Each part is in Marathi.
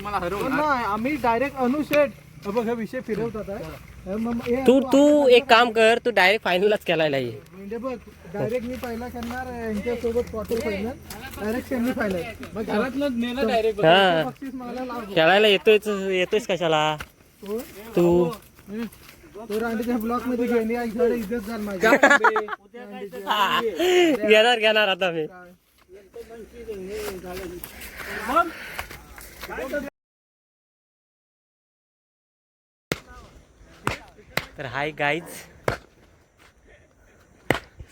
मला हरवणार नाही आम्ही डायरेक्ट अनुशेट बघ हा विषय फिरवतात तू एक काम कर, तू डायरेक्ट फायनलच खेळायला ये. म्हणजे बघ डायरेक्ट मी पहिला करणार यांच्यासोबत quarter final direct semi final मग घरातलं नेलं डायरेक्ट बक्षीस मला लाव. खेळायला येतोयस कशाला तू? तो रांडीच्या ब्लॉक मध्ये घेणे इकडे इज्जत झाली माझी. घेणार आता मी. तर हाय गाईज,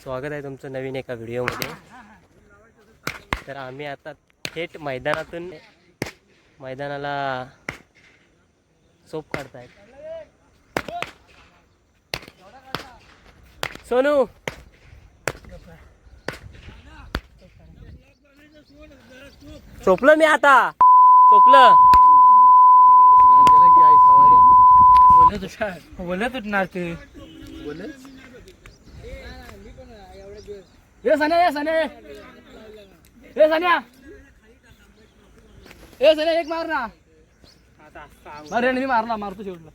स्वागत आहे तुमचं नवीन एका व्हिडिओमध्ये. तर आम्ही आता थेट मैदानाला सोप काढतायत. सोनू चोपलं मी आता बोलत उठणार ते एक मार ना. अरे मी मारतो शेवटला.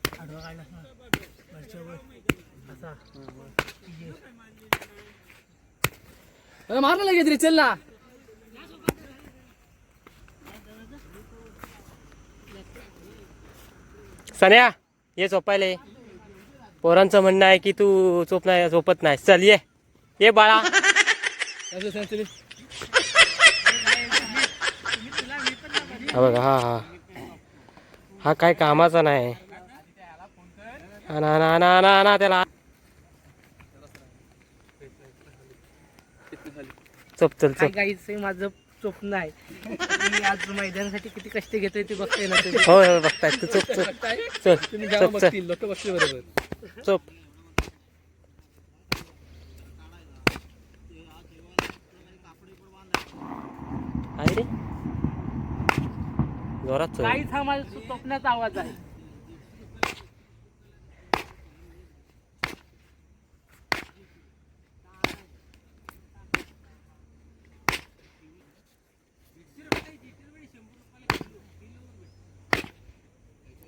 मारला लगेच रे, चल ना. सन्या ये चोपायले. पोरांचं म्हणणं आहे की तू झोपत नाही. चल ये बाळा. हा बघा हा काय कामाचा नाही. ना त्याला चल माझं स्वप्न आहे. मी आज मैदानासाठी किती कष्ट घेतोय ते बघताय ना. होय बघताय तू. चल लोक बघतील बरोबर. चोप. आहे रे जोरात चल. काहीच हा माझा स्वप्नाचा आवाज आहे.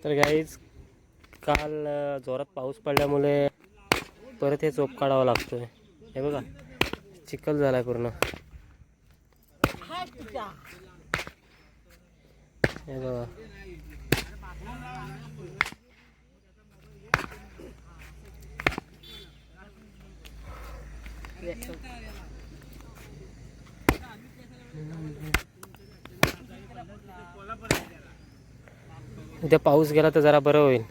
तर गाईज काल जोरात पाऊस पडल्यामुळे परत हे चोप काढावा लागतोय. हे बघा चिखल झालाय पूर्ण. हे बघा उद्या पाऊस गेला तर जरा बरं होईल.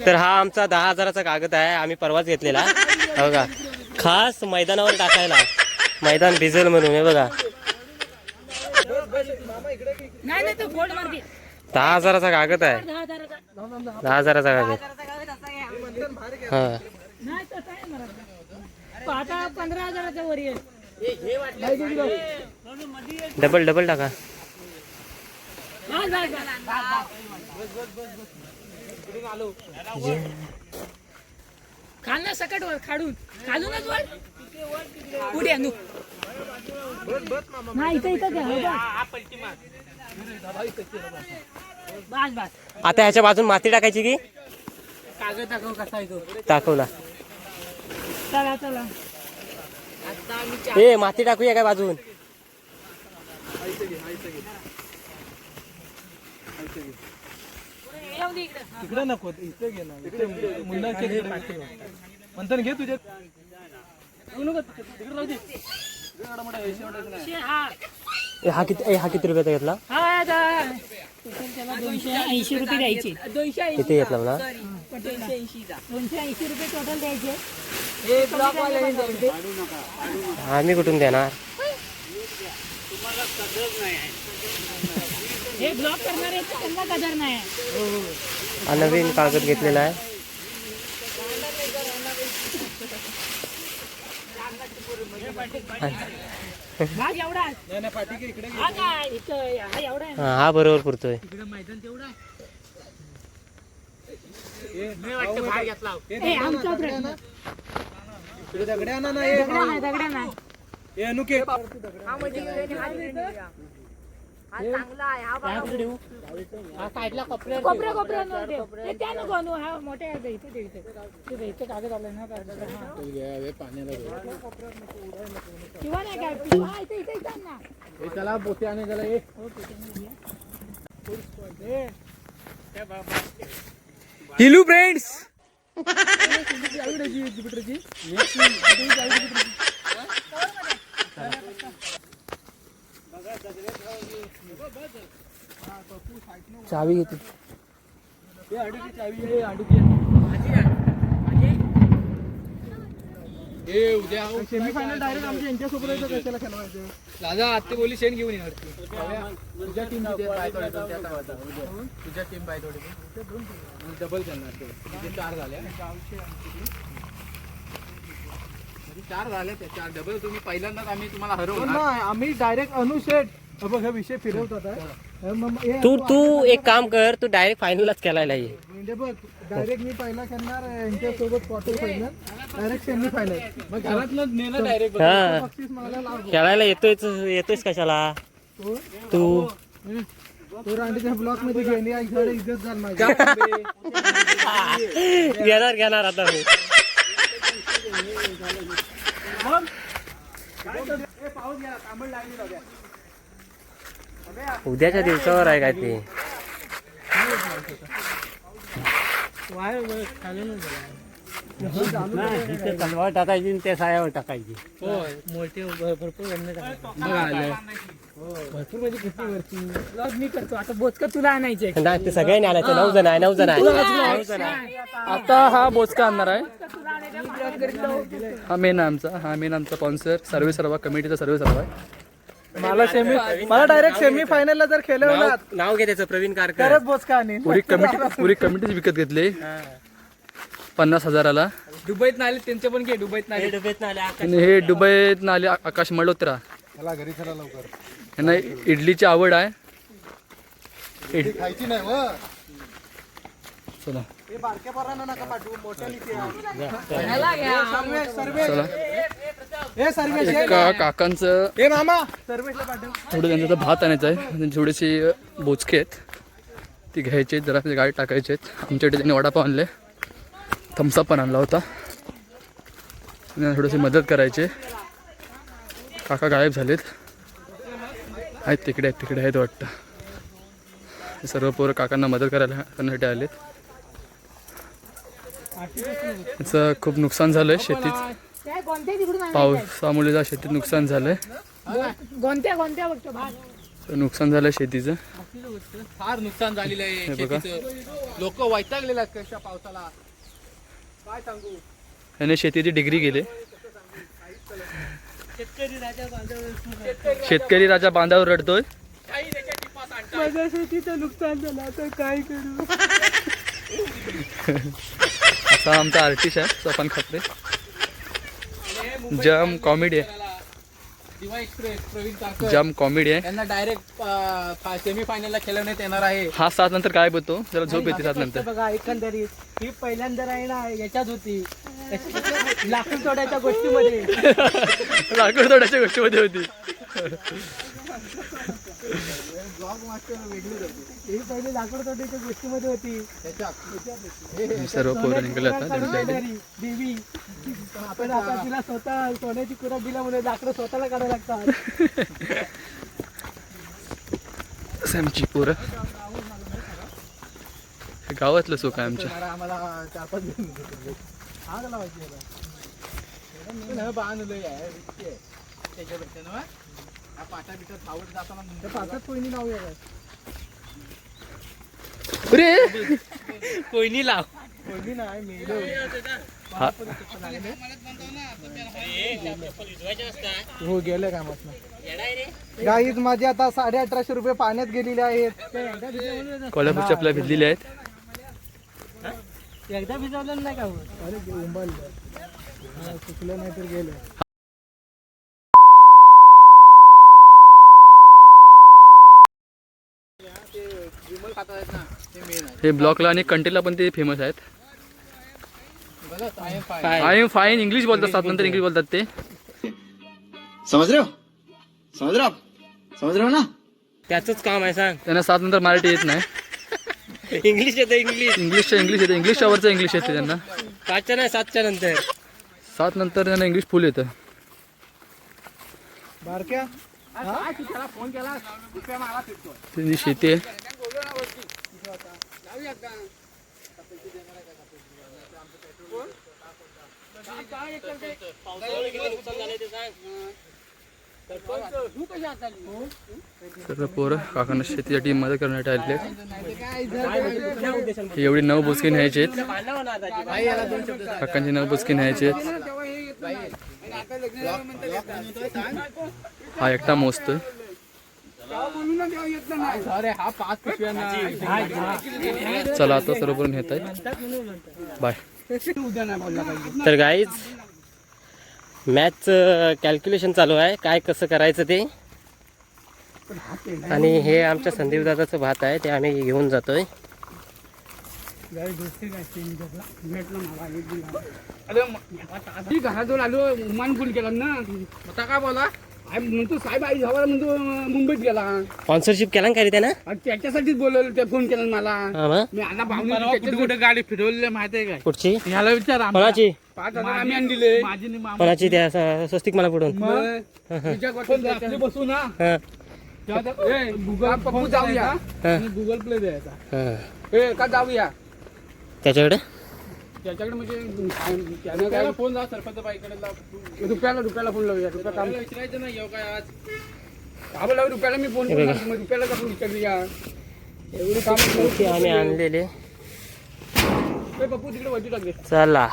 तर हा आमचा 10,000चा कागद आहे. आम्ही परवाच घेतलेला. हे बघा खास मैदानावर टाकायला. मैदान भिजल म्हणून. हे बघा 10,000चा कागद आहे. 10,000चा कागद. हा 15,000च्या वर येईल. डबल टाका. खालना सकट वर खालूनच वर पुढे आणू. नाही इथं बस. आता ह्याच्या बाजून माती टाकायची की कागद दाखव कसा आहे तो. दाखवला. चला ए माती टाकूया काय बाजून. इकडे नको इथे घे ना. मंथन घे तुझे. हा किती रुपयाचा घेतला. 280 रुपये द्यायचे. किती घेतला मला. 280 रुपये टोटल द्यायचे. आम्ही कुठून देणार. हे ब्लॉक करणार आहे त्यांना कदर नाही. हा नवीन कागद घेतलेला आहे. हा बरोबर पुरतोय. कोपऱ्यावर ठेव. ते त्या नको आणू. हा मोठ्या आहे इथे ठेव, इथे इथे कागद आलाय ना किंवा नाही काय इथे इथे इथे आण ना. चला पोते आणि त्याला ये हिलू फ्रेंड्स चावी घेते. सेमीफायनल डायरेक्ट आमच्या यांच्यासोबत आहे तर कशाला खेळवायचं. दादा आत्ते बोली शेण घेऊन येणार तुझ्या टीम तुझ्या टीम पाय थोडी डबल करणार ते 4 झाल्या 4 झाले ते 4 डबल तुम्ही पहिल्यांदाच आम्ही तुम्हाला हरवणार. आम्ही डायरेक्ट अनुशेट बघ हा विषय फिरवतात. तू एक काम कर, तू डायरेक्ट फायनलच खेळायला ये. म्हणजे बघ डायरेक्ट मी पहिला खेळणार यांच्यासोबत quarter final direct semi final मग घरातलं नेलं डायरेक्ट बक्षीस मला लाव. खेळायला येतोयस कशाला तू? तो रांडीच्या ब्लॉक मध्ये घेणे इकडे इज्जत झाली माझी. घेणार आता मी. उद्याच्या दिवसावर आहे काय ते. तलवार टाकायची त्या सायावर टाकायची. मोठे भरपूर भरपूर म्हणजे किती वरती मी करतो. आता बोचका तुला आणायचे नाही, ते सगळ्यांनी आणायचं. 9 जण आहे. 9 जण आहे. आता हा बोचका आणणार आहे. हा मेन आमचा स्पॉन्सर सर्वे सर्वा कमिटीचा सर्वे सर्वा आहे. मला डायरेक्ट सेमी फायनलला जर खेळवलं नाव घे त्याचं, प्रवीण कारकर. तरच बोचका आणीन. पुरी कमिटीच विकत घेतली 50,000ला. दुबईत नाले त्यांचे पण घे. दुबईत नाले आणि हे दुबईत नाले आकाश मल्होत्रा. घरी चला लवकर. यांना इडलीची आवड आहे. खायची नाही चला बारक्या पोरांना नका पाठवू. मोठ्या एका काकांचं हे मामा सर्वेशला पाठव. थोडं त्यांचा भात आणायचं आहे. त्यांची थोडीशी बोचके आहेत ती घ्यायची आहेत. जरा गाडी टाकायची आहेत. आमच्याकडे त्यांनी वडापाव आणले, थम्सअप पण आणला होता. त्यांना थोडीशी मदत करायची. काका गायब झालेत. आहेत तिकडे आहेत वाटतं. हे सर्व पोरं काकांना मदत करण्यासाठी आलेत. त्याचं खूप नुकसान झालंय शेतीत. पावसामुळे शेतीत नुकसान झालंय. नुकसान झालंय शेतीचं. फार नुकसान झालेलं आहे. बघा लोक वैतागलेले आहेत कशा पावसाला काय सांगू. याने शेतीची डिग्री गेले. शेतकरी राजा बांधावर रडतोय. माझ्या शेतीचं नुकसान झालं आता काय करू. असा आमचा आर्टिस्ट आहे स्वपन खात्रे. जाम कॉमेडी आहे. दिवा एक्सप्रेस प्रवीण कारकर जाम कॉमेडी आहे. त्यांना डायरेक्ट सेमी फायनलला खेळवण्यात येणार आहे. हा 7 नंतर काय बोलतो जरा झोप येते 7 नंतर. बघा एकंदरीत ही पहिल्यांदा आहे ना याच्यात होती लाकूड तोड्याच्या गोष्टीमध्ये. लाकूड तोड्याच्या गोष्टीमध्ये होती. ही पहिली लाकूड तोड्याच्या गोष्टीमध्ये होती. सर्व पोरं निघाले आता त्यांच्याकडे. देवी आपण आता तिला स्वतः सोन्याची कुराप दिल्यामुळे लाकडं स्वतःला काढायला लागतात. आमची पोरं हे गावातलं सुख आहे आमच्या. आम्हाला 4-5 दिवस आग लावायची बांधलंय त्याच्यापेक्षा ना पाटा बिटा सावट जाताना पाटात कोणी लावूया कोयनी लाव. कोणी नाही मेलो. हो गेले कामात. गाईज माझे आता 1850 रुपये पाण्यात गेलेले आहेत. कोल्हापूरच्या आपल्या भिजलेल्या आहेत. एकदा भिजवलं नाही का चुकलं नाही तर गेलं. हे ब्लॉकला आणि कंटेला पण ते फेमस आहेत. आय एम फाईन इंग्लिश बोलतात. 7 नंतर इंग्लिश बोलतात ते. समझ रहे हो ना? त्याचंच काम आहे सांग. त्यांना 7 नंतर मराठी येत नाही. इंग्लिश येतं इंग्लिश. इंग्लिश येते. इंग्लिशच्या वरचं इंग्लिश येते त्यांना. 5च्या नाही 7च्या नंतर. 7 नंतर त्यांना इंग्लिश फुल येतं. बारक्या त्यांची शेती आहे. सर्व पोरं काकांना शेतीच्या टीम मध्ये करण्यात आलेले आहेत. ही एवढी 9 बुचके न्यायचे आहेत. काकांची 9 बुचके न्यायचे आहेत. हा एकटा मोजतोय. चला आता सर्व नेत आहेत. बाय. तर गाईज मॅथ्स कॅल्क्युलेशन चालू आहे, काय कसं करायचं ते. आणि हे आमच्या संदीप दादाचं भात आहे, ते आम्ही घेऊन जातोय. घराजवळ आलो उमान फोन केला ना आता काय बोला म्हणतो साहेब आई जावा म्हणतो मुंबईत गेला स्पॉन्सरशिप केला ना काय रे त्यानं. आणि त्याच्यासाठीच बोलवलं ते फोन केला मला. हा मग मी आता कुठे कुठे गाडी फिरवली माहिती आहे काय कुठची ह्याला विचार कोणाची 5,000 आम्ही आणले कोणाची त्या स्वस्तिक मला पुढून बसू ना हा, गुगल पप्पू जाऊया हा, गुगल प्ले द्यायचा हा. का जाऊया त्याच्याकडे त्याच्याकडे म्हणजे त्यानं काय फोन जा सरपंच बाईकडे रुपयाला फोन लावूया रुपया काम विचारायचं नाही काय आज का बोला रुपयाला मी फोन करणार मग रुपयाला आपण विचारूया एवढी काम आम्ही आणलेले. पप्पू तिकडे वरती टाकले चला